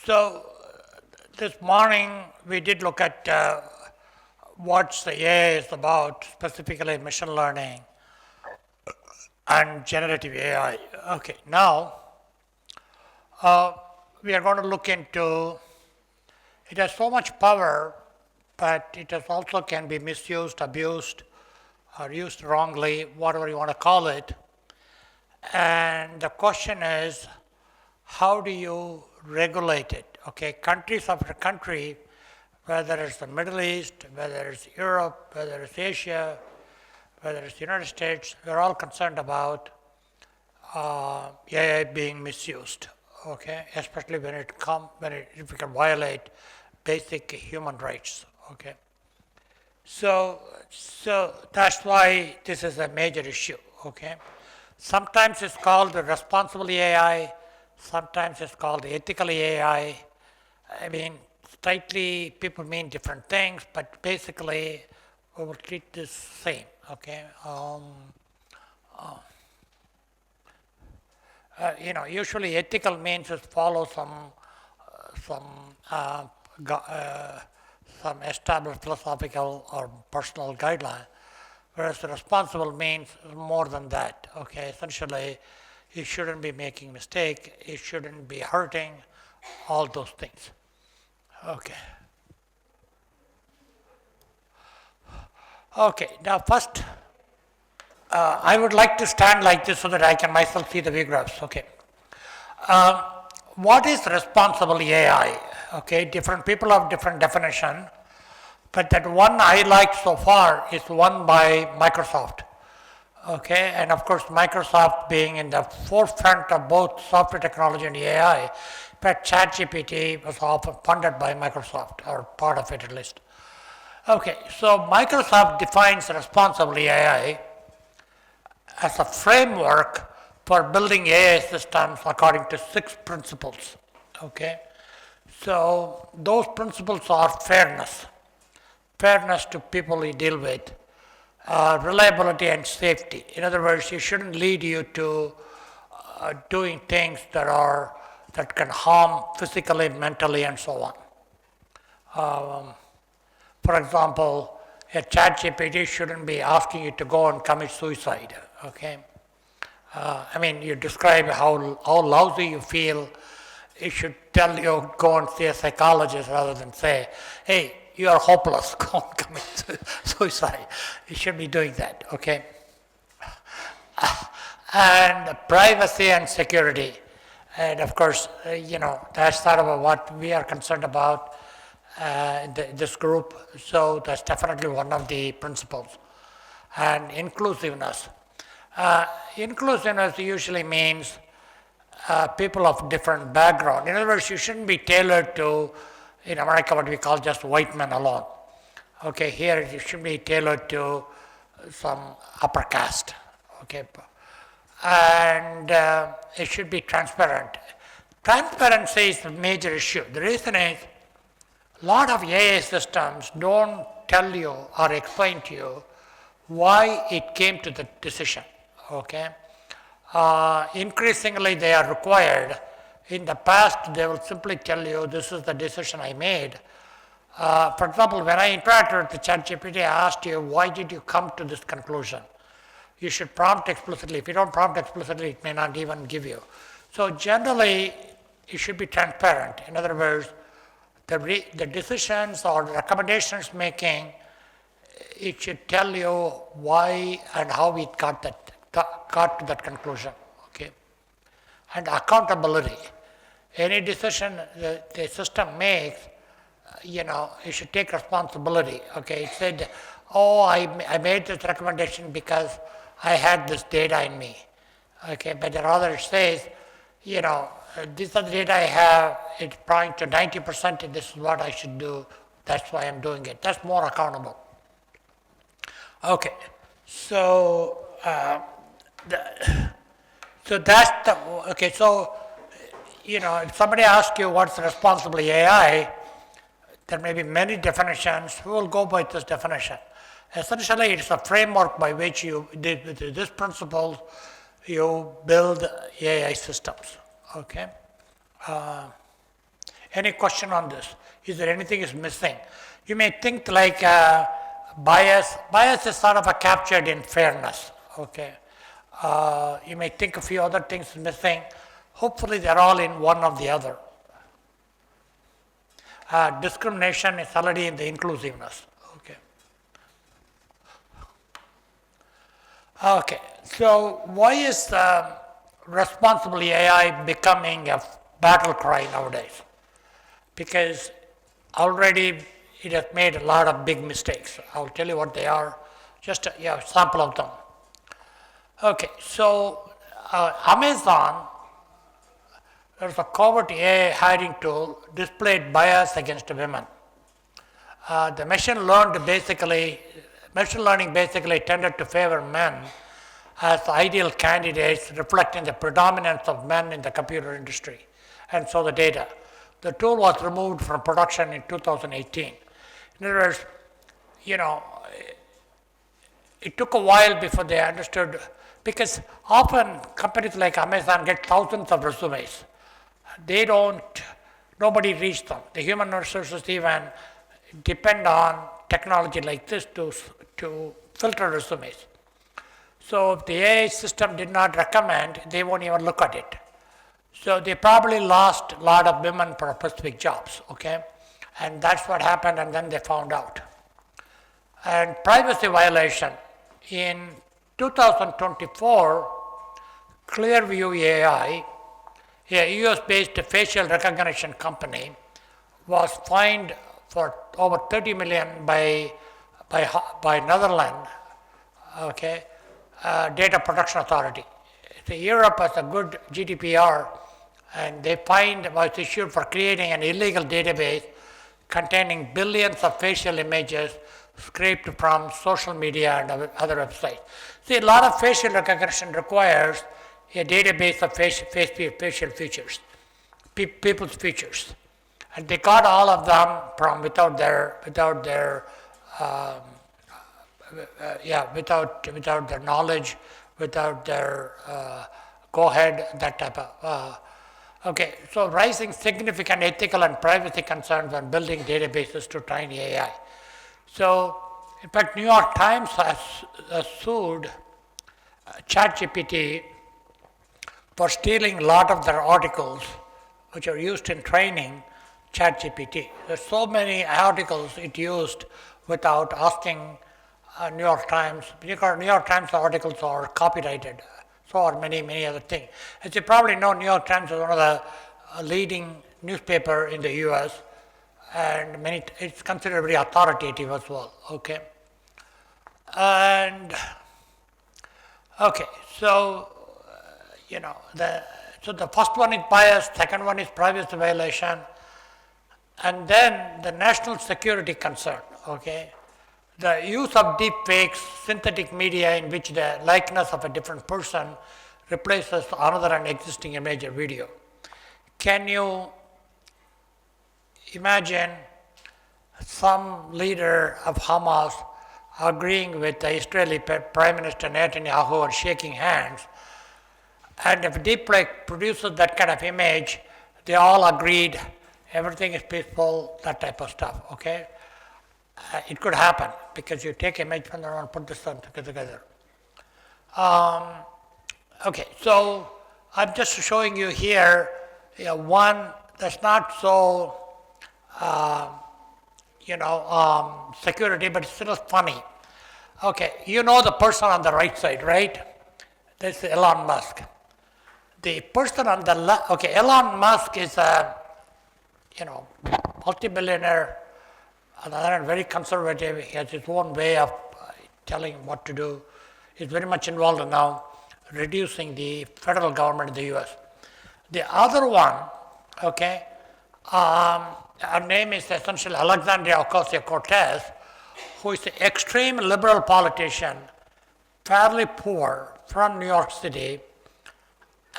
So this morning we did look at what the AI is about, specifically machine learning and generative AI. Okay, now we are going to look into, it has so much power, but it has also can be misused, abused, or used wrongly, whatever you want to call it. And the question is, how do you regulate it? Okay, countries after country, whether it's the Middle East, whether it's Europe, whether it's Asia, whether it's the United States, we're all concerned about AI being misused. Okay, especially when if it can violate basic human rights. Okay, so that's why this is a major issue. Okay, sometimes it's called the responsible AI. Sometimes it's called ethical AI. I mean, slightly people mean different things, but basically we will treat this same. Okay. Usually ethical means is follow some established philosophical or personal guideline, whereas the responsible means more than that. Okay. Essentially, you shouldn't be making mistake. You shouldn't be hurting. All those things. Okay. Okay. Now, first, I would like to stand like this so that I can myself see the view graphs. Okay. What is responsible AI? Okay. Different people have different definition, but that one I like so far is one by Microsoft. Okay, and of course Microsoft being in the forefront of both software technology and AI, but ChatGPT was often funded by Microsoft, or part of it at least. Okay, so Microsoft defines responsible AI as a framework for building AI systems according to 6 principles. Okay, so those principles are fairness to people you deal with, reliability and safety. In other words, it shouldn't lead you to doing things that can harm physically, mentally, and so on. For example, a ChatGPT shouldn't be asking you to go and commit suicide. Okay, I mean, you describe how lousy you feel. It should tell you go and see a psychologist rather than say, hey, you are hopeless, go and commit suicide. You should be doing that, okay? And privacy and security. And of course, that's sort of what we are concerned about this group. So that's definitely one of the principles. And inclusiveness. Inclusiveness usually means people of different background. In other words, you shouldn't be tailored to, in America, what we call just white men alone. Okay, here it should be tailored to some upper caste. Okay, and it should be transparent. Transparency is a major issue. The reason is, a lot of AI systems don't tell you or explain to you why it came to the decision. Okay, increasingly they are required. In the past, they will simply tell you, this is the decision I made. For example, when I interacted with the ChatGPT, I asked you, why did you come to this conclusion? You should prompt explicitly. If you don't prompt explicitly, it may not even give you. So generally, it should be transparent. In other words, the decisions or recommendations making, it should tell you why and how it got to that conclusion. Okay, and accountability. Any decision the system makes, it should take responsibility. Okay, it said, oh, I made this recommendation because I had this data in me. Okay, but the other says, these are the data I have, it's pointing to 90%, and this is what I should do, that's why I'm doing it. That's more accountable. Okay, so if somebody asks you what's responsible AI, there may be many definitions. We will go by this definition. Essentially, it's a framework by which with this principle, you build AI systems. Okay, Any question on this? Is there anything is missing? You may think like bias. Bias is sort of a captured in fairness. Okay. You may think a few other things missing. Hopefully, they're all in one or the other. Discrimination is already in the inclusiveness. Okay. Okay. So why is responsible AI becoming a battle cry nowadays? Because already it has made a lot of big mistakes. I'll tell you what they are, just a sample of them. Okay, so Amazon, there's a covert AI hiding tool displayed bias against women. The machine learning basically tended to favor men as ideal candidates, reflecting the predominance of men in the computer industry, and so the data. The tool was removed from production in 2018. In other words, it took a while before they understood, because often companies like Amazon get thousands of resumes. Nobody reads them. The human resources even depend on technology like this to filter resumes. So if the AI system did not recommend, they won't even look at it. So they probably lost a lot of women for specific jobs, okay? And that's what happened, and then they found out. And privacy violation. In 2024, Clearview AI, a US-based facial recognition company, was fined for over 30 million by Netherlands, okay, Data Protection Authority. So Europe has a good GDPR, and they fine was issued for creating an illegal database containing billions of facial images scraped from social media and other websites. See, a lot of facial recognition requires a database of facial features, people's features, and they got all of them from without their knowledge, without their go-ahead, that type of. Okay, so rising significant ethical and privacy concerns on building databases to train AI. So, in fact, New York Times has sued ChatGPT for stealing a lot of their articles which are used in training ChatGPT. There's so many articles it used without asking New York Times, because New York Times articles are copyrighted, so are many other things. As you probably know, New York Times is one of the leading newspaper in the US, and it's considered very authoritative as well, okay? And, okay, so, the first one is bias, second one is privacy violation, and then the national security concern, okay? The use of deep fakes, synthetic media in which the likeness of a different person replaces another an existing image or video. Can you imagine some leader of Hamas agreeing with the Israeli Prime Minister Netanyahu and shaking hands, and if deep fake produces that kind of image, they all agreed, everything is peaceful, that type of stuff, okay? It could happen because you take image from there and put this together. Okay, so I'm just showing you here one that's not so, security, but it's still funny. Okay, you know the person on the right side, right? That's Elon Musk. The person on the left, okay, Elon Musk is a, multi-billionaire, and very conservative. He has his own way of telling what to do. He's very much involved in now reducing the federal government in the US. The other one, okay, her name is essentially Alexandria Ocasio-Cortez, who is an extreme liberal politician, fairly poor, from New York City,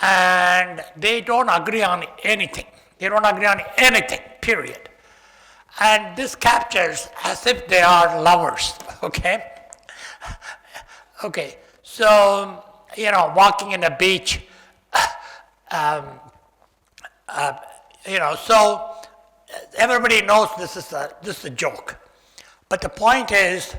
and they don't agree on anything. They don't agree on anything, period. And this captures as if they are lovers, okay? Okay, so, walking in a beach, so everybody knows this is a joke. But the point is,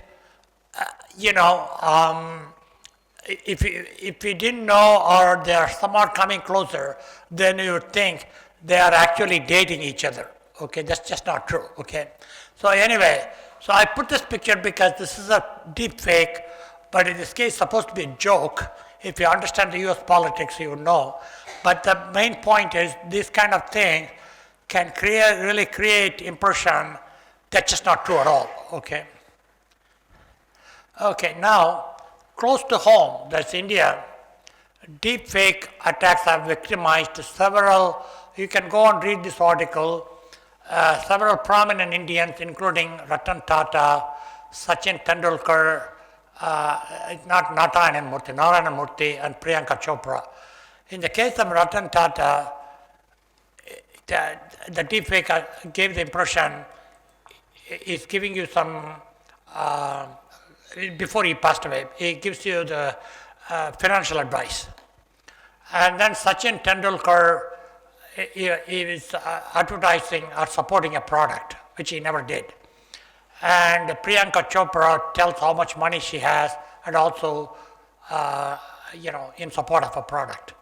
if you didn't know or they are somehow coming closer, then you would think they are actually dating each other. Okay, that's just not true. Okay, so anyway, so I put this picture because this is a deep fake, but in this case, it's supposed to be a joke. If you understand the U.S. politics, you would know. But the main point is this kind of thing can really create impression that's just not true at all. Okay. Okay, now close to home, that's India. Deep fake attacks have victimized several. You can go and read this article. Several prominent Indians, including Ratan Tata, Sachin Tendulkar, Narayana Murthy, and Priyanka Chopra. In the case of Ratan Tata, the deepfake gave the impression is giving you some, before he passed away, he gives you the financial advice. And then Sachin Tendulkar, he is advertising or supporting a product, which he never did. And Priyanka Chopra tells how much money she has and also, in support of a product.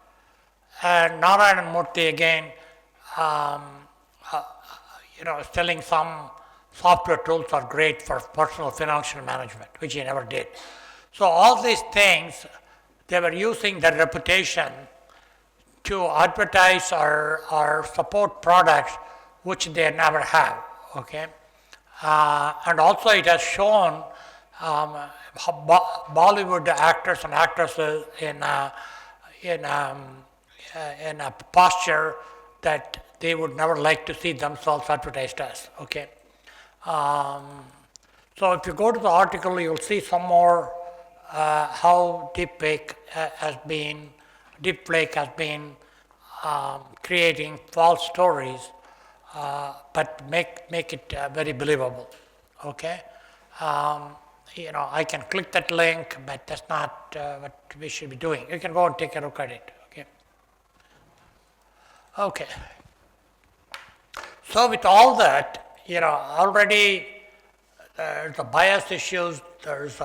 And Narayana Murthy again, selling some software tools are great for personal financial management, which he never did. So all these things, they were using their reputation to advertise or support products which they never have. Okay, and also it has shown Bollywood actors and actresses in a posture that they would never like to see themselves advertised as. Okay, so if you go to the article, you'll see some more how deepfake has been creating false stories, but make it very believable. Okay, I can click that link, but that's not what we should be doing. You can go and take a look at it. Okay. Okay. So with all that, already there's the bias issues. There's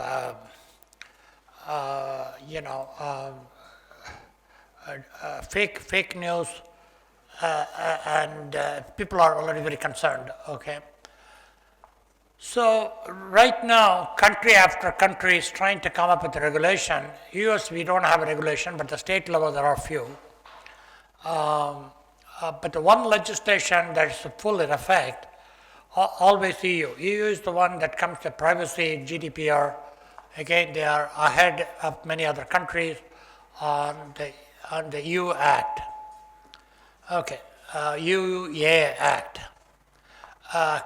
fake news, and people are already very concerned. Okay. So right now, country after country is trying to come up with a regulation. US, we don't have a regulation, but the state level there are a few. But the one legislation that is full in effect, always EU. EU is the one that comes to privacy, GDPR. Again, they are ahead of many other countries on the EU Act. Okay, UA Act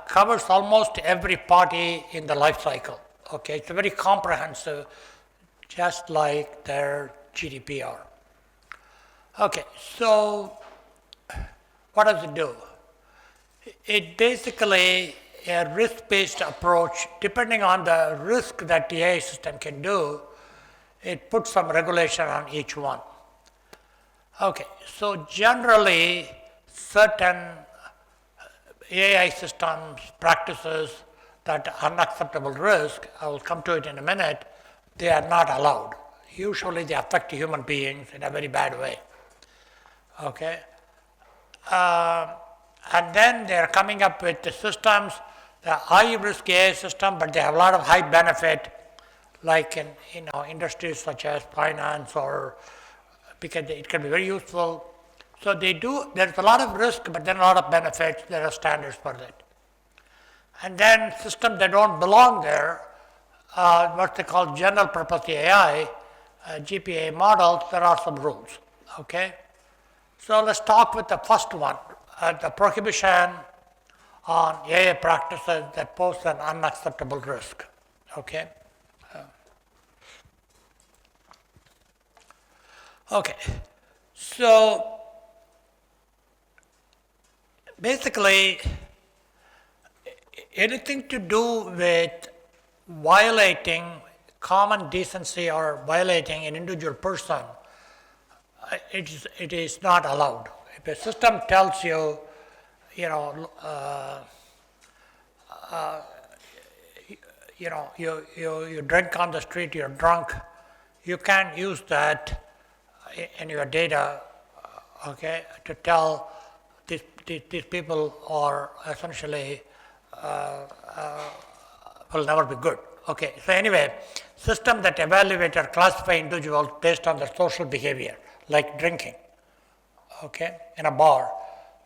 covers almost every party in the life cycle. Okay, it's very comprehensive, just like their GDPR. Okay, so what does it do? It basically a risk-based approach. Depending on the risk that the AI system can do, it puts some regulation on each one. Okay, so generally certain AI systems practices that unacceptable risk, I will come to it in a minute, they are not allowed. Usually they affect human beings in a very bad way. Okay, and then they are coming up with the systems, the high risk AI system, but they have a lot of high benefit, like in industries such as finance, or because it can be very useful. So there's a lot of risk, but then a lot of benefits, there are standards for that. And then systems that don't belong there, what they call general purpose AI, GPA models, there are some rules. Okay, so let's talk with the first one, the prohibition on AI practices that pose an unacceptable risk. Okay. Okay, so basically anything to do with violating common decency or violating an individual person, it is not allowed. If a system tells you you know, you drink on the street, you're drunk, you can use that in your data, okay, to tell these people are essentially will never be good. Okay, so anyway, system that evaluate or classify individuals based on their social behavior, like drinking, okay, in a bar.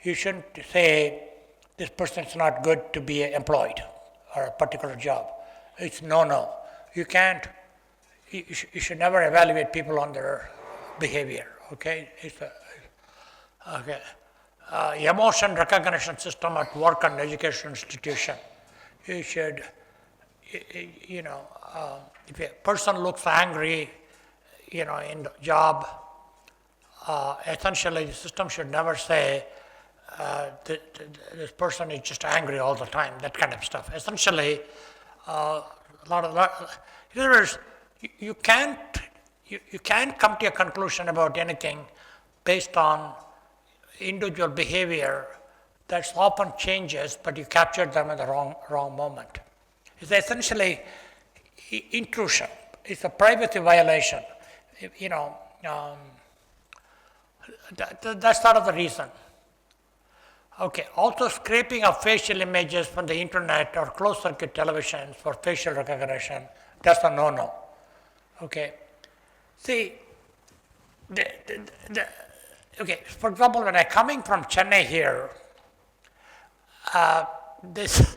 You shouldn't say this person is not good to be employed or a particular job. It's no. You can't, you should never evaluate people on their behavior, okay? Okay. Emotion recognition system at work and education institution. You should, if a person looks angry, in the job, essentially the system should never say, this person is just angry all the time, that kind of stuff. Essentially, in other words, you can't come to a conclusion about anything based on individual behavior that often changes, but you captured them at the wrong moment. It's essentially intrusion. It's a privacy violation. That's sort of the reason. Okay, also scraping of facial images from the internet or closed circuit televisions for facial recognition, that's a no. Okay, see, okay, for example, when I'm coming from Chennai here, this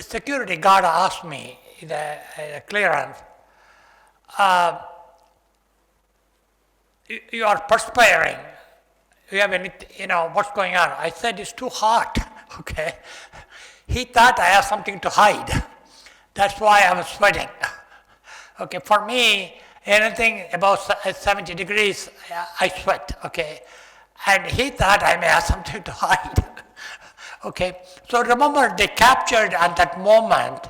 security guard asked me, the clearance, you are perspiring. You have any, what's going on? I said, it's too hot, okay? He thought I have something to hide. That's why I was sweating. Okay, for me, anything above 70 degrees, I sweat, okay? And he thought I may have something to hide. Okay, so remember, they captured at that moment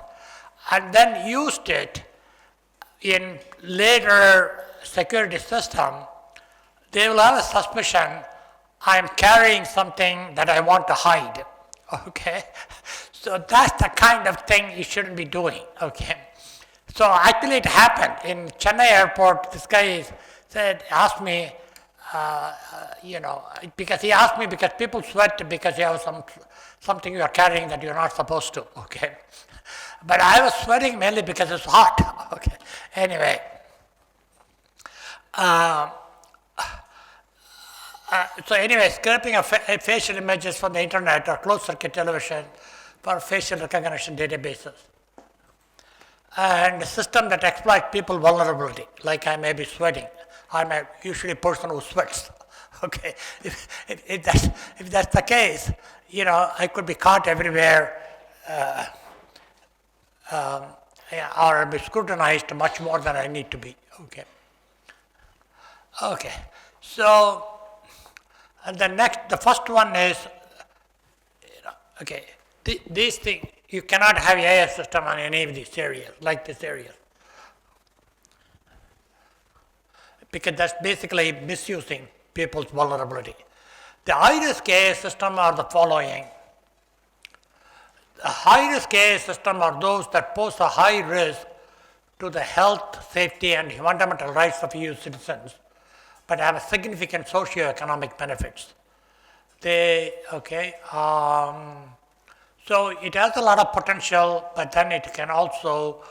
and then used it in later security system. They will have a suspicion I'm carrying something that I want to hide, okay? So that's the kind of thing you shouldn't be doing, okay? So actually it happened in Chennai airport. This guy asked me, because he asked me because people sweat because you have something you are carrying that you're not supposed to, okay? But I was sweating mainly because it's hot, okay? Anyway. So anyway, scraping of facial images from the internet or closed circuit television for facial recognition databases. And a system that exploits people vulnerability, like I may be sweating. I'm usually a person who sweats. Okay, if that's the case, I could be caught everywhere, or be scrutinized much more than I need to be. Okay, so. And the first one is, these things, you cannot have AI system on any of these areas, like this area. Because that's basically misusing people's vulnerability. The high-risk AI system are the following. The high-risk AI system are those that pose a high risk to the health, safety, and fundamental rights of EU citizens, but have a significant socio-economic benefits. So it has a lot of potential, but then it can also,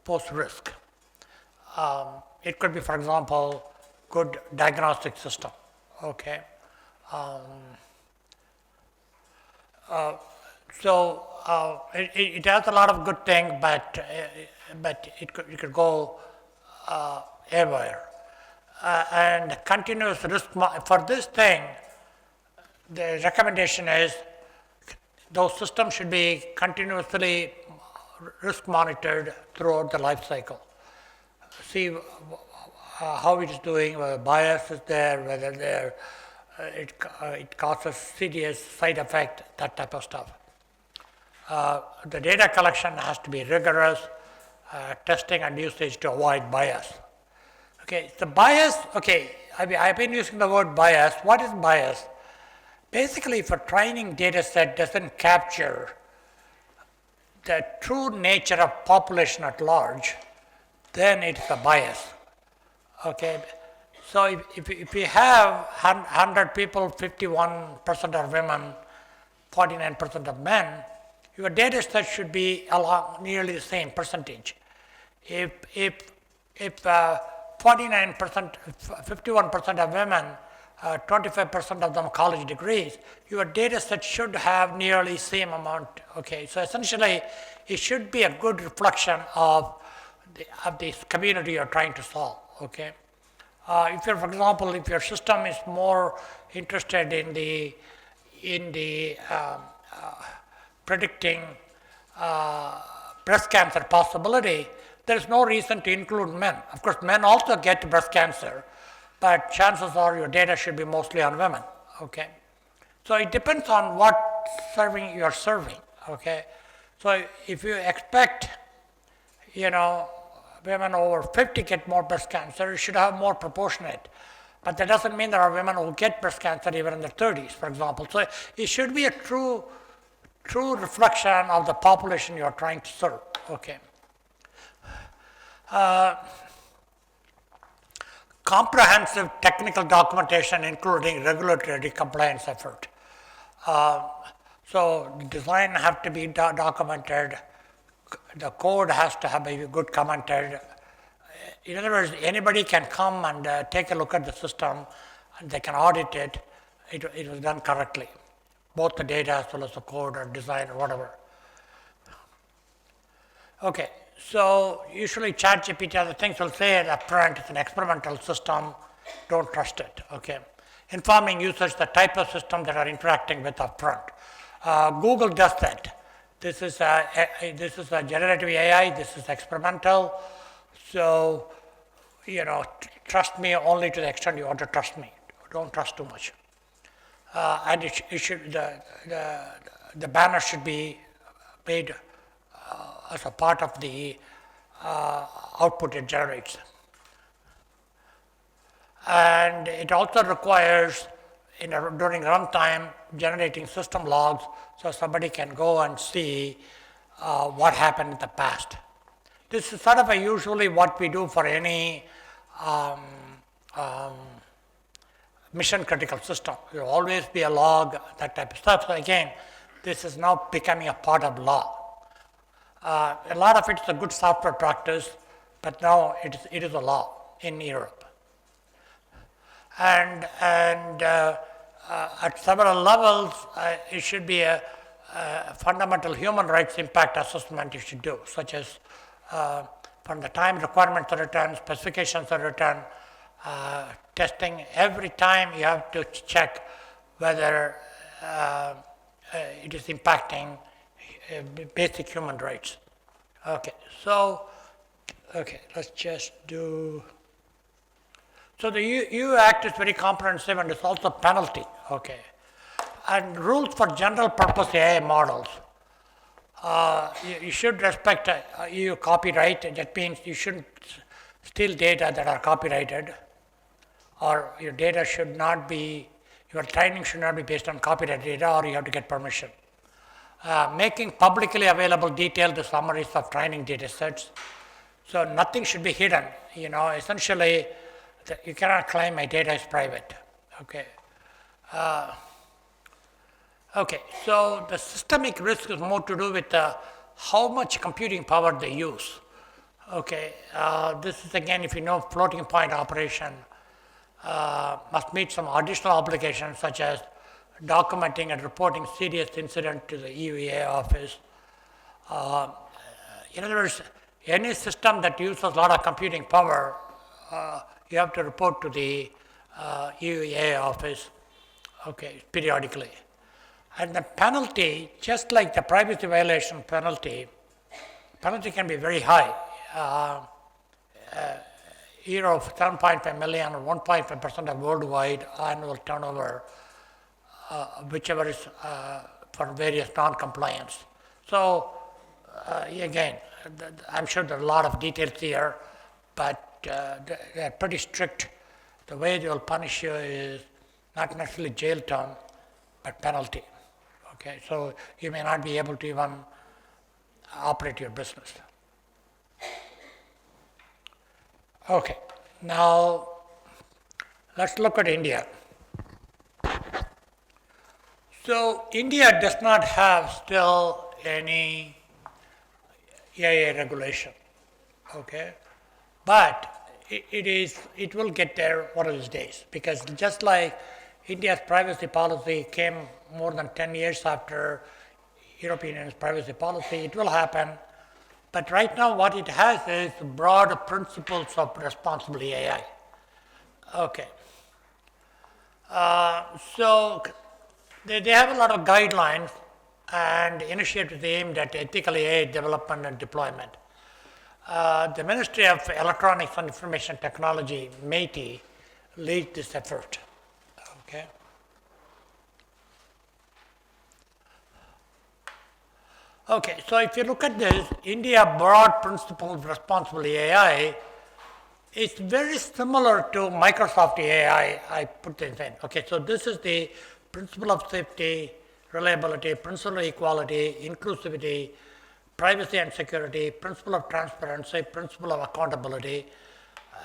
pose risk. It could be, for example, good diagnostic system. Okay. It has a lot of good things, but it could go everywhere. And continuous risk, for this thing, the recommendation is those systems should be continuously risk monitored throughout the life cycle. See how it is doing, whether bias is there, whether it causes serious side effect, that type of stuff. The data collection has to be rigorous, testing and usage to avoid bias. Okay, the bias, I've been using the word bias. What is bias? Basically, if a training data set doesn't capture the true nature of population at large, then it's a bias. Okay, so if you have 100 people, 51% are women, 49% of men, your data set should be along nearly the same percentage. If 49%, 51% of women, 25% of them college degrees, your data set should have nearly same amount. Okay, so essentially, it should be a good reflection of the community you're trying to solve. Okay, if you're, for example, if your system is more interested in the predicting breast cancer possibility, there is no reason to include men. Of course, men also get breast cancer, but chances are your data should be mostly on women. Okay, so it depends on what serving you're serving. Okay, so if you expect, women over 50 get more breast cancer, you should have more proportionate. But that doesn't mean there are women who get breast cancer even in their 30s, for example. So it should be a true reflection of the population you're trying to serve. Okay. Comprehensive technical documentation, including regulatory compliance effort. So design have to be documented. The code has to have be good commented. In other words, anybody can come and take a look at the system, and they can audit it. It was done correctly, both the data as well as the code or design or whatever. Okay, so usually ChatGPT, other things will say up front, it's an experimental system, don't trust it. Okay, informing users the type of system that are interacting with up front. Google does that. This is a generative AI. This is experimental. So, trust me only to the extent you want to trust me. Don't trust too much. And the banner should be made as a part of the output it generates. And it also requires, during runtime, generating system logs so somebody can go and see what happened in the past. This is sort of usually what we do for any mission critical system. There will always be a log, that type of stuff. So again, this is now becoming a part of law. A lot of it's a good software practice, but now it is a law in Europe. And at several levels, it should be a fundamental human rights impact assessment you should do, such as from the time requirements are written, specifications are written, testing. Every time you have to check whether it is impacting basic human rights. Okay, so, let's just do. So the EU Act is very comprehensive and it's also penalty, okay. And rules for general purpose AI models. You should respect EU copyright. That means you shouldn't steal data that are copyrighted, or your data should not be, your training should not be based on copyright data, or you have to get permission. Making publicly available detailed summaries of training data sets. So nothing should be hidden, essentially. You cannot claim my data is private. Okay. So the systemic risk is more to do with how much computing power they use. Okay. This is again, if you know floating point operation, must meet some additional obligations such as documenting and reporting serious incident to the EUA office. In other words, any system that uses a lot of computing power, you have to report to the EUA office, periodically. And the penalty, just like the privacy violation penalty can be very high. Either of 7.5 million or 1.5% of worldwide annual turnover, whichever is for various non-compliance. So again, I'm sure there are a lot of details here, but they're pretty strict. the way they will punish you is not necessarily jail term, but penalty. Okay, so you may not be able to even operate your business. Okay, now let's look at India. So India does not have still any AI regulation, okay, but it will get there one of these days, because just like India's privacy policy came more than 10 years after European Union's privacy policy, it will happen. But right now what it has is broad principles of responsible AI. Okay. So they have a lot of guidelines and initiatives aimed at ethical AI development and deployment. The Ministry of Electronics and Information Technology, MeitY, leads this effort. Okay. Okay, so if you look at this, India broad principles of responsible AI, it's very similar to Microsoft AI, I put this in. Okay, so this is the principle of safety, reliability, principle of equality, inclusivity, privacy and security, principle of transparency, principle of accountability,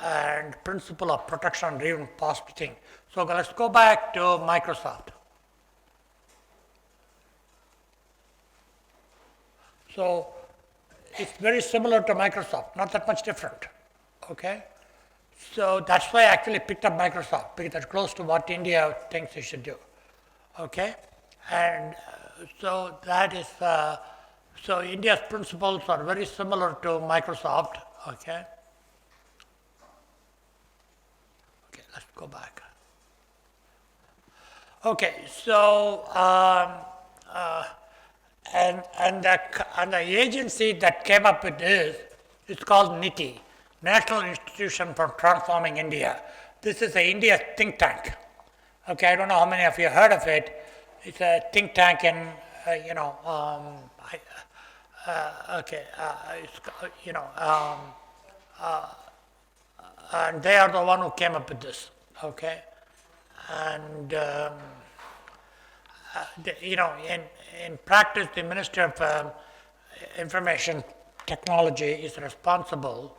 and principle of protection and reinforcing. So let's go back to Microsoft. So it's very similar to Microsoft, not that much different. Okay? So that's why I actually picked up Microsoft, because it's close to what India thinks it should do. Okay? And so that is, so India's principles are very similar to Microsoft. Okay? Okay, let's go back. Okay, so and the agency that came up with this is called NITI, National Institution for Transforming India. This is a India think tank. Okay, I don't know how many of you heard of it. It's a think tank in, and they are the one who came up with this. Okay, and in practice, the Ministry of Information Technology is responsible,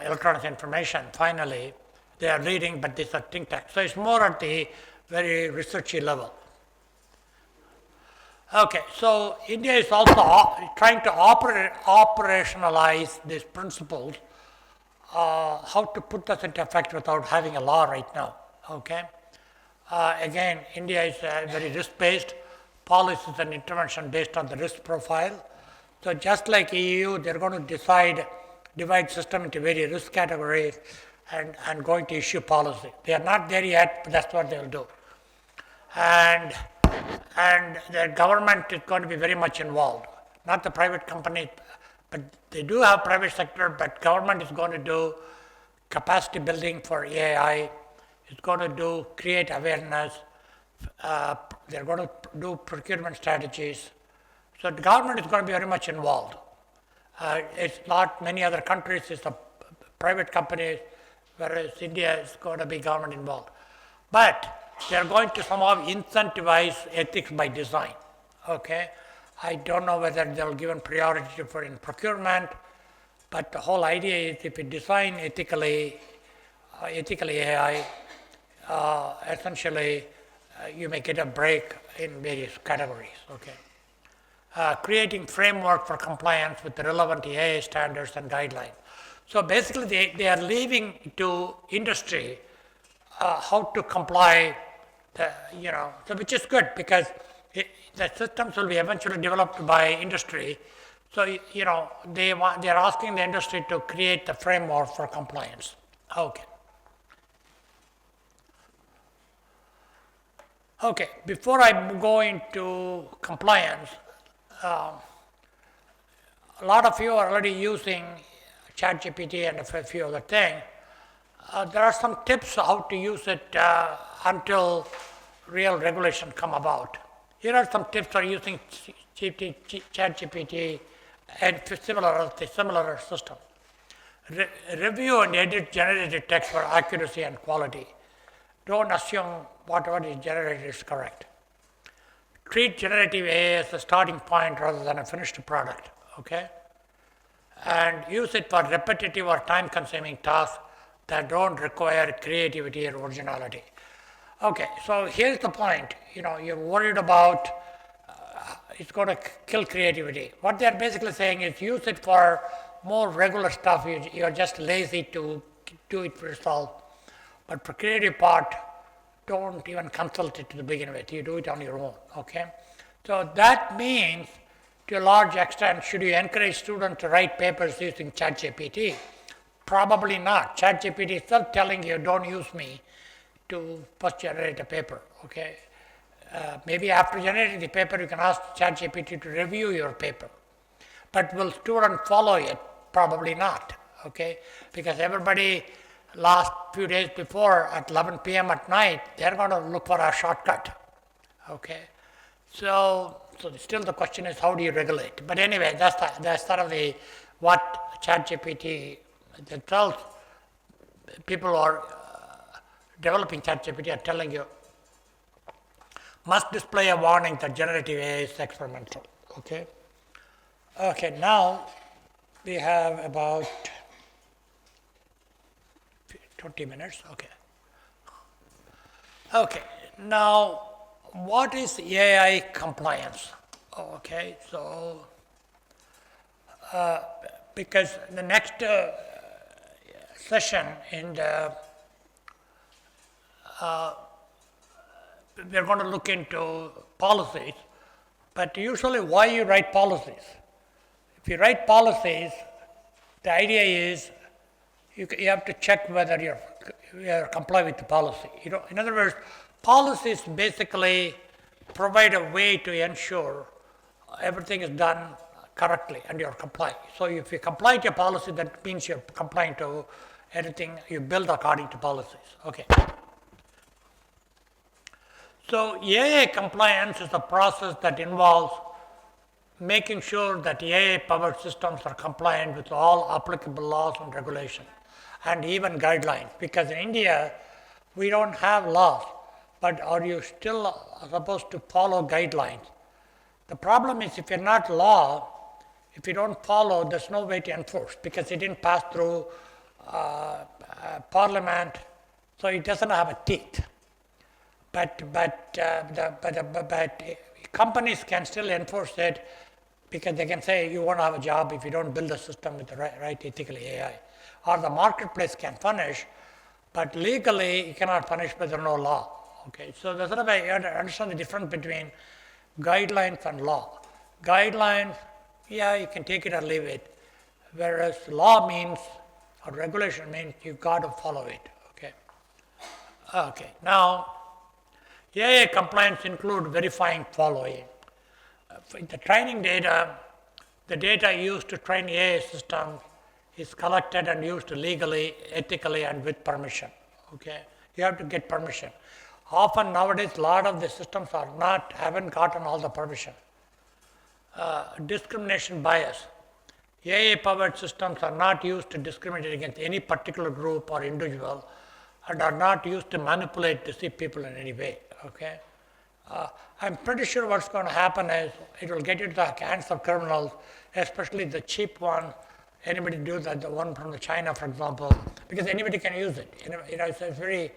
electronic information, finally, they are leading, but this is a think tank. So it's more at the very researchy level. Okay, so India is also trying to operationalize these principles, how to put this into effect without having a law right now. Okay. Again, India is very risk-based, policies and intervention based on the risk profile. So just like EU, they're going to divide system into various risk categories and going to issue policy. They are not there yet, but that's what they'll do. And the government is going to be very much involved, not the private company, but they do have private sector, but government is going to do capacity building for AI. It's going to create awareness. They're going to do procurement strategies. So the government is going to be very much involved. It's not many other countries, it's a private companies, whereas India is going to be government involved. But they're going to somehow incentivize ethics by design. Okay? I don't know whether they'll give priority for in procurement, but the whole idea is if you design ethically AI, essentially you may get a break in various categories. Okay, creating framework for compliance with the relevant AI standards and guidelines. So basically, they are leaving to industry how to comply. So which is good because the systems will be eventually developed by industry. So they are asking the industry to create the framework for compliance. Okay. Okay, before I go into compliance, a lot of you are already using ChatGPT and a few other things. There are some tips how to use it until real regulation come about. Here are some tips for using ChatGPT and similar system. Review and edit generated text for accuracy and quality. Don't assume whatever is generated is correct. Treat generative AI as a starting point rather than a finished product, okay? And use it for repetitive or time-consuming tasks that don't require creativity or originality. Okay, so here's the point. You're worried about it's going to kill creativity. What they're basically saying is use it for more regular stuff. You're just lazy to do it for yourself. But for creative part, don't even consult it to begin with. You do it on your own, okay? So that means, to a large extent, should you encourage students to write papers using ChatGPT? Probably not. ChatGPT is still telling you, don't use me to first generate a paper, okay? Maybe after generating the paper, you can ask ChatGPT to review your paper. But will students follow it? Probably not, okay? Because everybody last few days before at 11 p.m. at night, they're going to look for a shortcut, okay? So still the question is, how do you regulate? But anyway, that's sort of what ChatGPT themselves, people who are developing ChatGPT are telling you, must display a warning that generative AI is experimental, okay? Okay, now we have about 20 minutes, okay. Okay, now what is AI compliance? Okay, so because the next session in the we're going to look into policies, but usually why you write policies? If you write policies, the idea is you have to check whether you comply with the policy. In other words, policies basically provide a way to ensure everything is done correctly and you're complying. So if you comply to a policy, that means you're complying to anything you build according to policies. Okay. So AI compliance is a process that involves making sure that AI-powered systems are compliant with all applicable laws and regulations, and even guidelines. Because in India, we don't have laws, but are you still supposed to follow guidelines? The problem is if you're not law, if you don't follow, there's no way to enforce because it didn't pass through parliament, so it doesn't have a teeth. But companies can still enforce it because they can say you won't have a job if you don't build a system with the right ethically AI. Or the marketplace can punish, but legally you cannot punish because there's no law. Okay, so there's sort of you have to understand the difference between guidelines and law. Guidelines, yeah, you can take it or leave it, whereas law means, or regulation means you've got to follow it. Okay. Okay. Now, AI compliance include verifying following. The training data, the data used to train AI systems is collected and used legally, ethically, and with permission. Okay, you have to get permission. Often nowadays, a lot of the systems haven't gotten all the permission. Discrimination bias. AI-powered systems are not used to discriminate against any particular group or individual, and are not used to manipulate, deceive people in any way. Okay, I'm pretty sure what's going to happen is it will get into the hands of criminals, especially the cheap one. Anybody do that? The one from China, for example, because anybody can use it. It's very.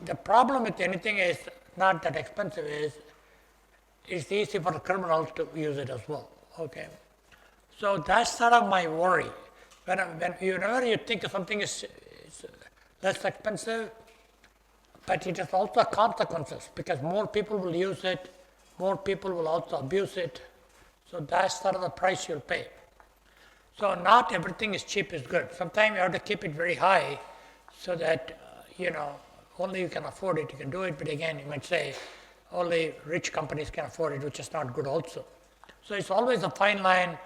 The problem with anything is not that expensive. It's easy for the criminals to use it as well. Okay, so that's sort of my worry. Whenever you think something is less expensive, but it has also consequences because more people will use it, more people will also abuse it. So that's sort of the price you'll pay. So not everything is cheap is good. Sometimes you have to keep it very high so that, only you can afford it, you can do it. But again, you might say only rich companies can afford it, which is not good also. So it's always a fine line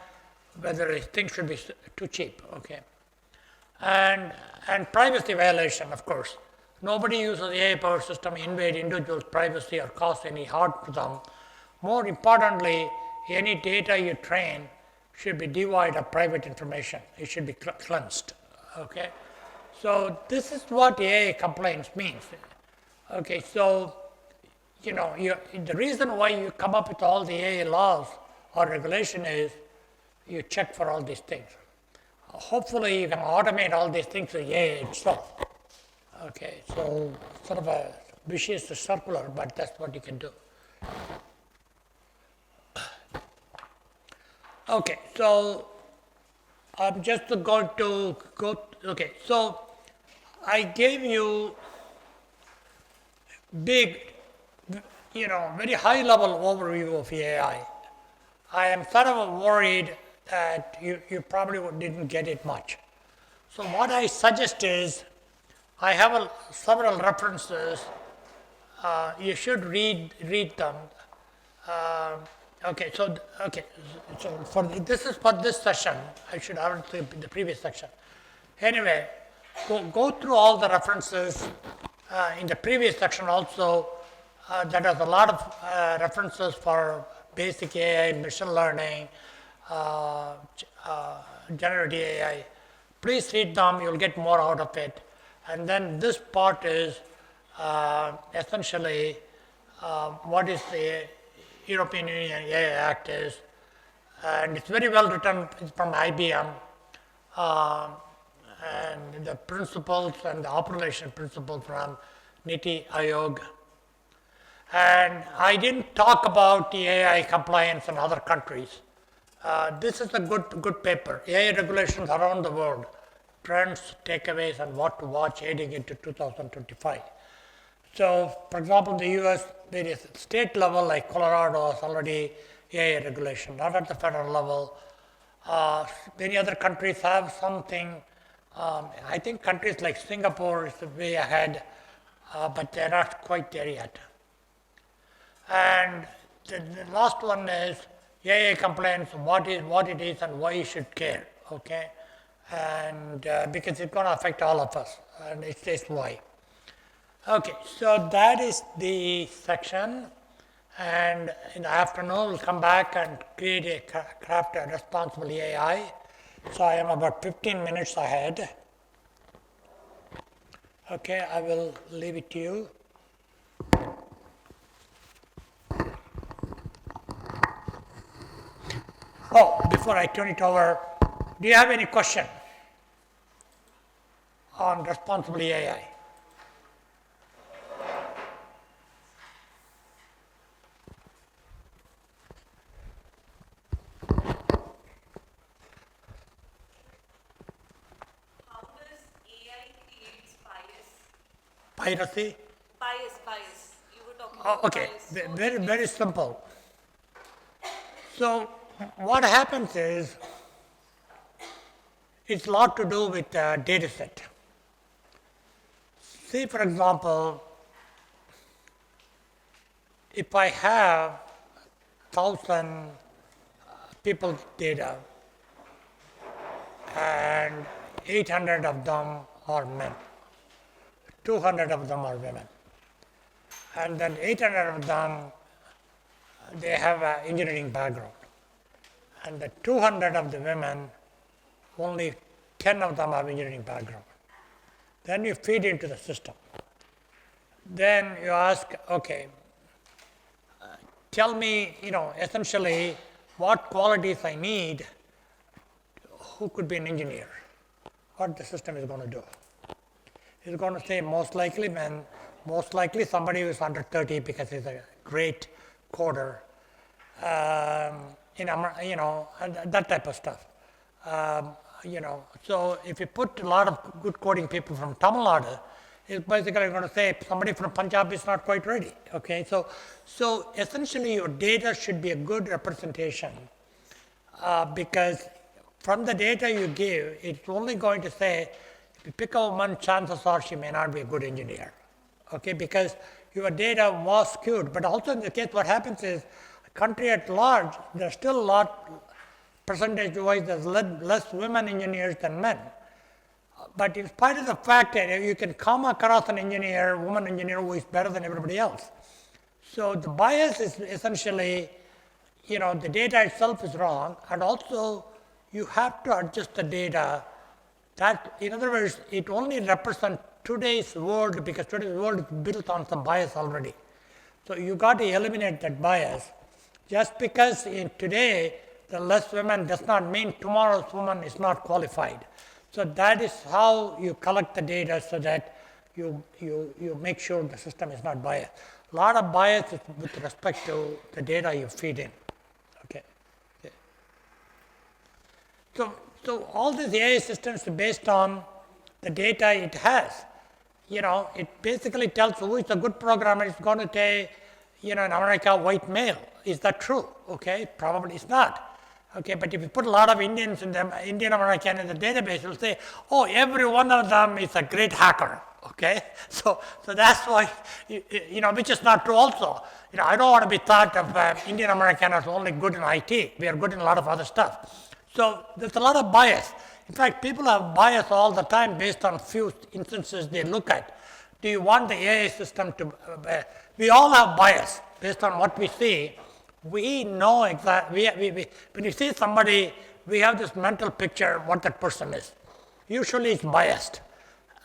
whether things should be too cheap, okay? And privacy violation, of course. Nobody uses AI-powered system to invade individuals' privacy or cause any harm to them. More importantly, any data you train should be devoid of private information. It should be cleansed. Okay, so this is what AI compliance means. Okay, so the reason why you come up with all the AI laws or regulation is you check for all these things. Hopefully, you can automate all these things with AI itself. Okay, so sort of a vicious circular, but that's what you can do. Okay, so I'm just going to go. Okay, so I gave you big, very high level overview of AI. I am sort of worried that you probably didn't get it much. So what I suggest is, I have several references. You should read them. So this is for this session. I should have it in the previous section. Anyway, go through all the references in the previous section also. There is a lot of references for basic AI, machine learning, generative AI. Please read them, you'll get more out of it. And then this part is essentially what is the European Union AI Act is, and it's very well written. It's from IBM, and the principles and the operation principles from Niti Aayog. And I didn't talk about the AI compliance in other countries. This is a good paper. AI regulations around the world, trends, takeaways, and what to watch heading into 2025. So, for example, in the US, there is state level like Colorado has already AI regulation, not at the federal level. Many other countries have something. I think countries like Singapore is way ahead, but they're not quite there yet. And the last one is AI compliance, what it is and why you should care, okay? And because it's going to affect all of us, and it says why. Okay, so that is the section, and in the afternoon we'll come back and craft a responsible AI. So I am about 15 minutes ahead. Okay, I will leave it to you. Oh, before I turn it over, do you have any question on responsible AI? Piracy? Bias. You were talking about okay, bias. very simple. So what happens is, it's a lot to do with data set. See, for example, if I have 1,000 people's data and 800 of them are men, 200 of them are women, and then 800 of them, they have an engineering background, and the 200 of the women, only 10 of them have engineering background. Then you feed into the system. Then you ask, okay, tell me, essentially what qualities I need, who could be an engineer, what the system is going to do. It's going to say most likely men, most likely somebody who is under 30 because he's a great coder, and that type of stuff. So if you put a lot of good coding people from Tamil Nadu, it's basically going to say somebody from Punjab is not quite ready. Okay, so essentially your data should be a good representation, because from the data you give, it's only going to say, if you pick a woman, chances are she may not be a good engineer. Okay, because your data was skewed. But also in the case, what happens is, country at large, there's still a lot, percentage-wise, there's less women engineers than men. But in spite of the fact that you can come across an engineer, woman engineer, who is better than everybody else. So the bias is essentially, the data itself is wrong, and also you have to adjust the data. That, in other words, it only represents today's world, because today's world is built on some bias already. So you got to eliminate that bias. Just because in today the less women does not mean tomorrow's woman is not qualified. So that is how you collect the data, so that you make sure the system is not biased. A lot of bias is with respect to the data you feed in. Okay. So all these AI systems are based on the data it has. It basically tells who is a good programmer. It's going to say, in America, white male. Is that true? Okay, probably it's not. Okay, but if you put a lot of Indians in the Indian American in the database, it'll say, oh, every one of them is a great hacker. Okay, so that's why, which is not true also. I don't want to be thought of Indian American as only good in IT. We are good in a lot of other stuff. So there's a lot of bias. In fact, people have bias all the time based on few instances they look at. Do you want the AI system to, we all have bias based on what we see. We know exactly, when you see somebody, we have this mental picture what that person is. Usually it's biased,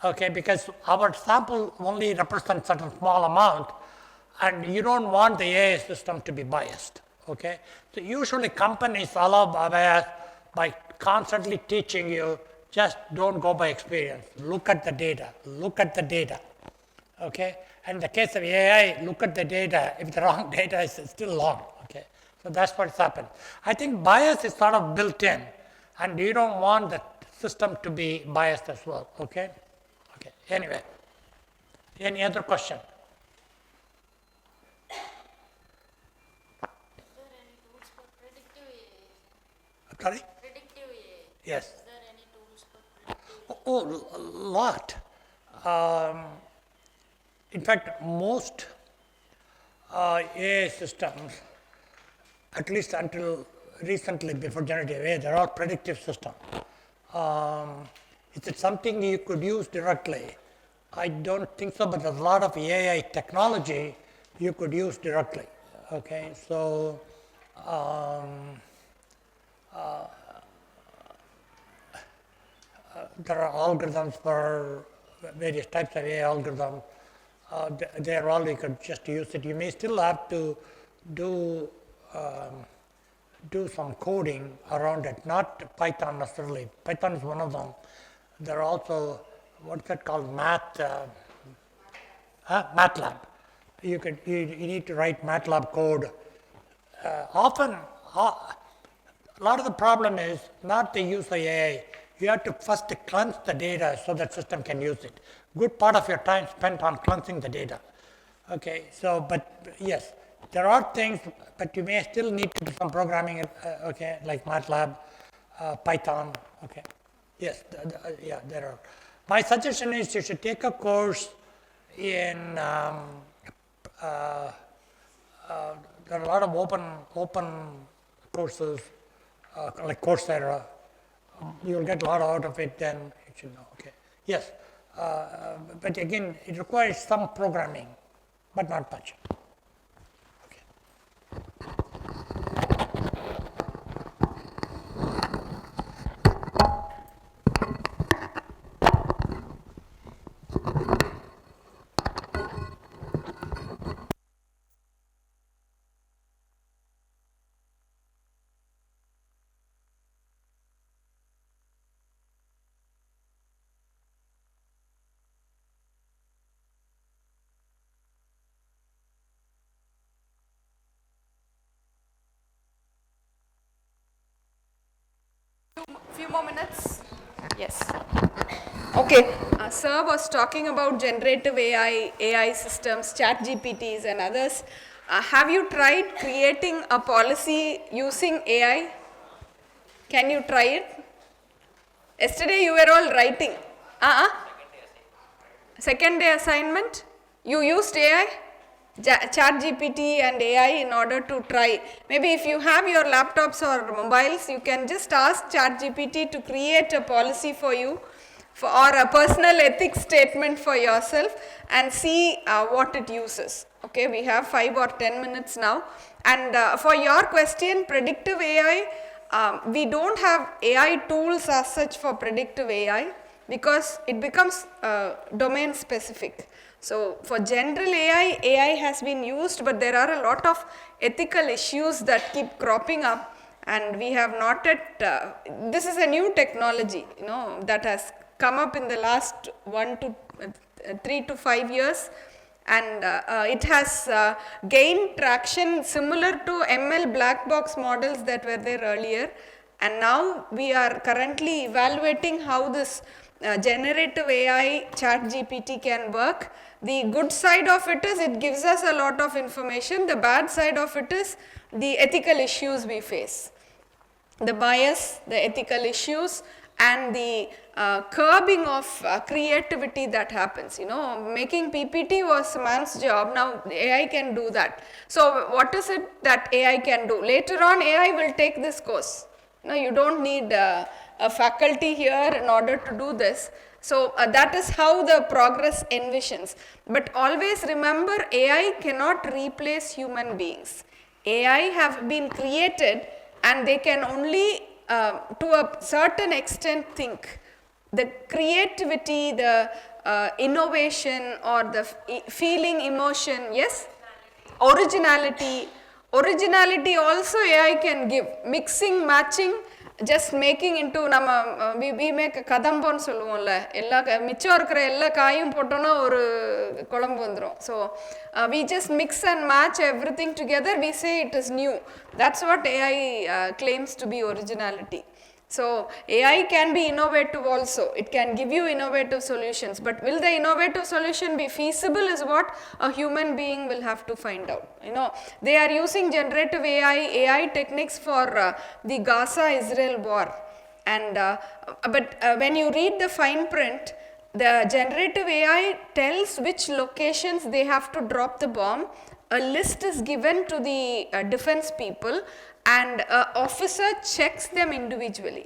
okay, because our sample only represents certain small amount, and you don't want the AI system to be biased, okay. So usually companies allow bias by constantly teaching you, just don't go by experience, look at the data, okay. In the case of AI, look at the data, if the wrong data is still wrong, okay. So that's what's happened. I think bias is sort of built in, and you don't want the system to be biased as well, okay. Okay, anyway, any other question? Sorry? Predictive AI. Yes. Is there any tools for predictive? Oh, a lot. In fact, most AI systems, at least until recently before generative AI, they're all predictive systems. Is it something you could use directly? I don't think so, but there's a lot of AI technology you could use directly. Okay, so there are algorithms for various types of AI algorithms. They're all, you could just use it. You may still have to do some coding around it, not Python necessarily. Python is one of them. There are also, what's that called, MATLAB. You need to write MATLAB code. Often, a lot of the problem is not the use of AI. You have to first cleanse the data so that system can use it. Good part of your time spent on cleansing the data. Okay, so, but yes, there are things, but you may still need to do some programming, okay, like MATLAB, Python, okay. Yes, yeah, there are. My suggestion is you should take a course in, there are a lot of open courses, like Coursera. You'll get a lot out of it, then you should know, okay. Yes, but again, it requires some programming, but not much. Few more minutes. Yes. Okay. Sir was talking about generative AI systems, chat GPTs and others. Have you tried creating a policy using AI? Can you try it? Yesterday you were all writing. Second day assignment? You used AI? Chat GPT and AI in order to try. Maybe if you have your laptops or mobiles, you can just ask Chat GPT to create a policy for you or a personal ethics statement for yourself and see what it uses. Okay, we have 5 or 10 minutes now. And for your question, predictive AI, we don't have AI tools as such for predictive AI because it becomes domain specific. So for general AI, AI has been used, but there are a lot of ethical issues that keep cropping up, and we have not yet, this is a new technology, that has come up in the last 3 to 5 years, and it has gained traction similar to ML black box models that were there earlier, and now we are currently evaluating how this generative AI ChatGPT can work. The good side of it is it gives us a lot of information. The bad side of it is the ethical issues we face. The bias, the ethical issues, and the curbing of creativity that happens. Making PPT was a man's job, now AI can do that. So what is it that AI can do? Later on AI will take this course. You don't need a faculty here in order to do this. So that is how the progress envisions. But always remember, AI cannot replace human beings. AI have been created and they can only to a certain extent think. The creativity, the innovation, or the feeling, emotion, yes? Originality also AI can give. Mixing, matching, just making into we make kadambon சொல்லுவோம்ல எல்லா மிச்சம் இருக்கிற எல்லா காயும் போட்டோம்னா ஒரு குழம்பு வந்துரும். So we just mix and match everything together, we say it is new. That's what AI claims to be originality. So AI can be innovative also, it can give you innovative solutions, but will the innovative solution be feasible is what a human being will have to find out. They are using generative AI techniques for the Gaza-Israel war, and but when you read the fine print, the generative AI tells which locations they have to drop the bomb. A list is given to the defense people, and an officer checks them individually.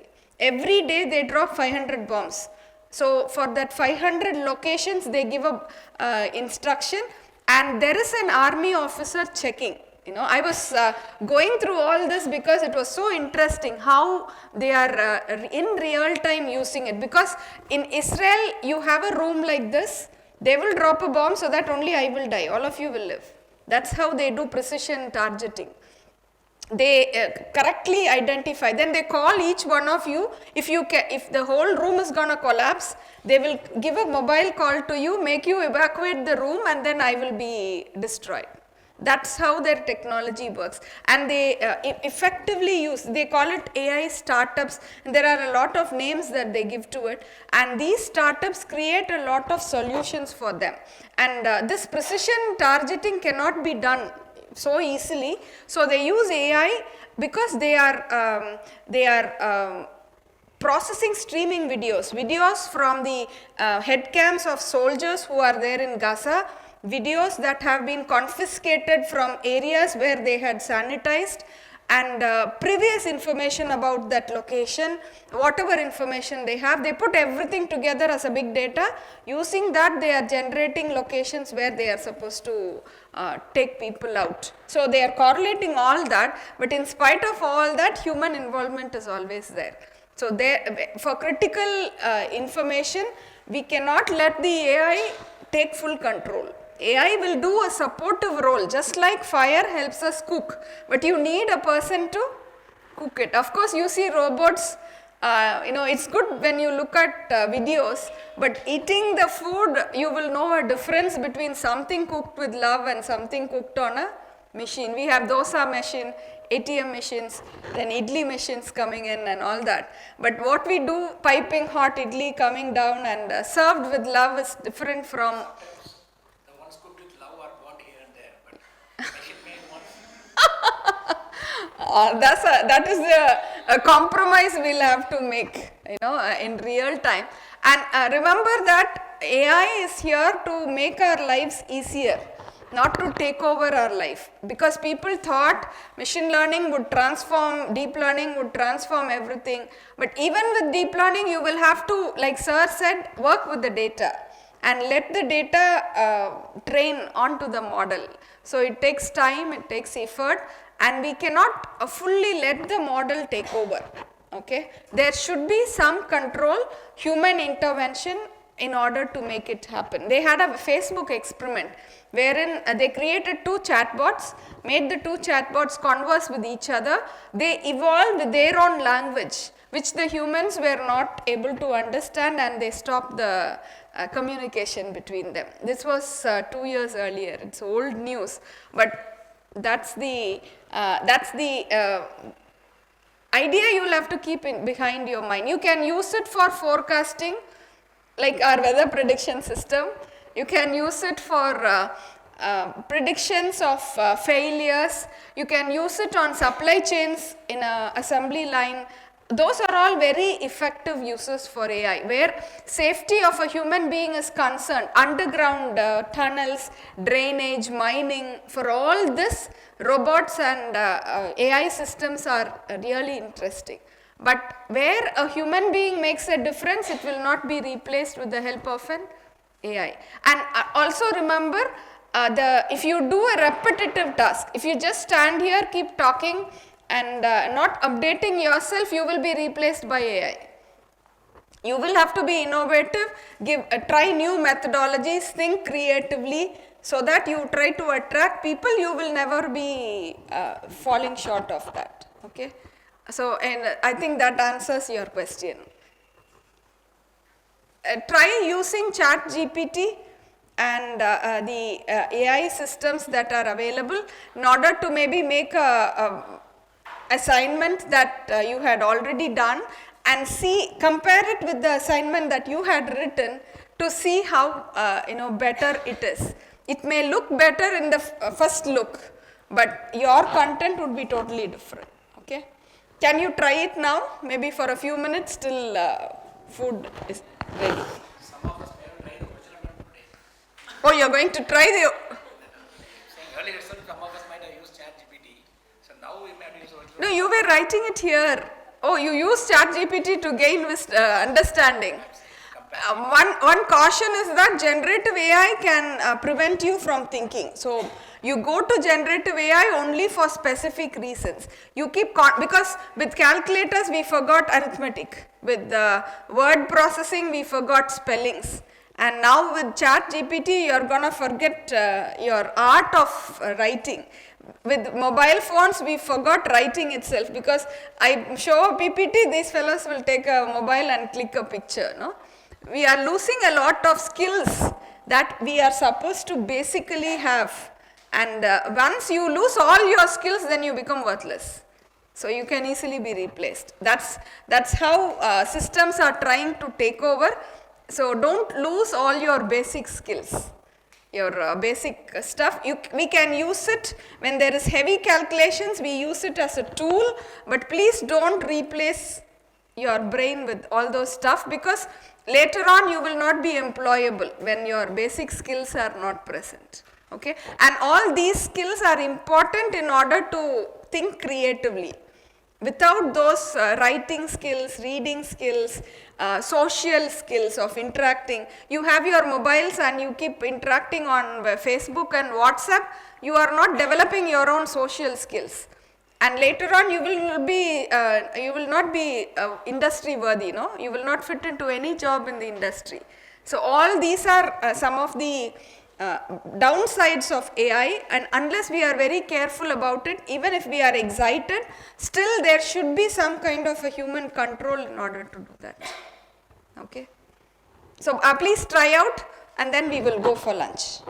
Every day they drop 500 bombs. So for that 500 locations they give a instruction, and there is an army officer checking. I was going through all this because it was so interesting how they are in real time using it, because in Israel you have a room like this, they will drop a bomb so that only I will die, all of you will live. That's how they do precision targeting. They correctly identify, then they call each one of you. If the whole room is gonna collapse, they will give a mobile call to you, make you evacuate the room, and then I will be destroyed. That's how their technology works, and they effectively use, they call it AI startups, and there are a lot of names that they give to it, and these startups create a lot of solutions for them, and this precision targeting cannot be done so easily. So they use AI because they are processing streaming videos from the head cams of soldiers who are there in Gaza, videos that have been confiscated from areas where they had sanitized, and previous information about that location, whatever information they have, they put everything together as a big data. Using that, they are generating locations where they are supposed to take people out. So they are correlating all that, but in spite of all that, human involvement is always there. So for critical information, we cannot let the AI take full control. AI will do a supportive role, just like fire helps us cook, but you need a person to cook it. Of course, you see robots, it's good when you look at videos, but eating the food, you will know a difference between something cooked with love and something cooked on a machine. We have dosa machine, ATM machines, then idli machines coming in and all that. But what we do, piping hot idli coming down and served with love is different from that is a compromise we'll have to make, in real time. And remember that AI is here to make our lives easier. not to take over our life, because people thought machine learning would transform, deep learning would transform everything. But even with deep learning, you will have to, like sir said, work with the data and let the data train onto the model. So it takes time, it takes effort, and we cannot fully let the model take over. Okay, there should be some control, human intervention in order to make it happen. They had a Facebook experiment wherein they created 2 chatbots, made the 2 chatbots converse with each other. They evolved their own language, which the humans were not able to understand, and they stopped the communication between them. This was 2 years earlier. It's old news, but that's the idea you will have to keep in behind your mind. You can use it for forecasting, like our weather prediction system. You can use it for predictions of failures. You can use it on supply chains in an assembly line. Those are all very effective uses for AI, where safety of a human being is concerned. Underground tunnels, drainage, mining, for all this, robots and AI systems are really interesting. But where a human being makes a difference, it will not be replaced with the help of an AI. And also remember, if you do a repetitive task, if you just stand here, keep talking and not updating yourself, you will be replaced by AI. You will have to be innovative, try new methodologies, think creatively, so that you try to attract people. You will never be falling short of that. Okay. So, and I think that answers your question. Try using ChatGPT and the AI systems that are available in order to maybe make a assignment that you had already done, and compare it with the assignment that you had written to see how better it is. It may look better in the first look, but your content would be totally different. Okay. Can you try it now? Maybe for a few minutes till food is ready. Some of us may have tried the original one today. Oh, you're going to try the... Saying earlier, some of us might have used ChatGPT. So now we may have to use the original. No, you were writing it here. Oh, you use ChatGPT to gain understanding. One caution is that generative AI can prevent you from thinking. So you go to generative AI only for specific reasons. You keep because with calculators we forgot arithmetic, with word processing we forgot spellings, and now with ChatGPT you are gonna forget your art of writing. With mobile phones we forgot writing itself, because I show a PPT, these fellows will take a mobile and click a picture. No, we are losing a lot of skills that we are supposed to basically have, and once you lose all your skills, then you become worthless. So you can easily be replaced. That's how systems are trying to take over. So don't lose all your basic skills, your basic stuff. We can use it when there is heavy calculations. We use it as a tool, but please don't replace your brain with all those stuff, because later on you will not be employable when your basic skills are not present. Okay, and all these skills are important in order to think creatively. Without those writing skills, reading skills, social skills of interacting, you have your mobiles and you keep interacting on Facebook and WhatsApp, you are not developing your own social skills. And later on you will not be industry worthy, no? You will not fit into any job in the industry. So all these are some of the downsides of AI, and unless we are very careful about it, even if we are excited, still there should be some kind of a human control in order to do that. Okay. So please try out, and then we will go for lunch.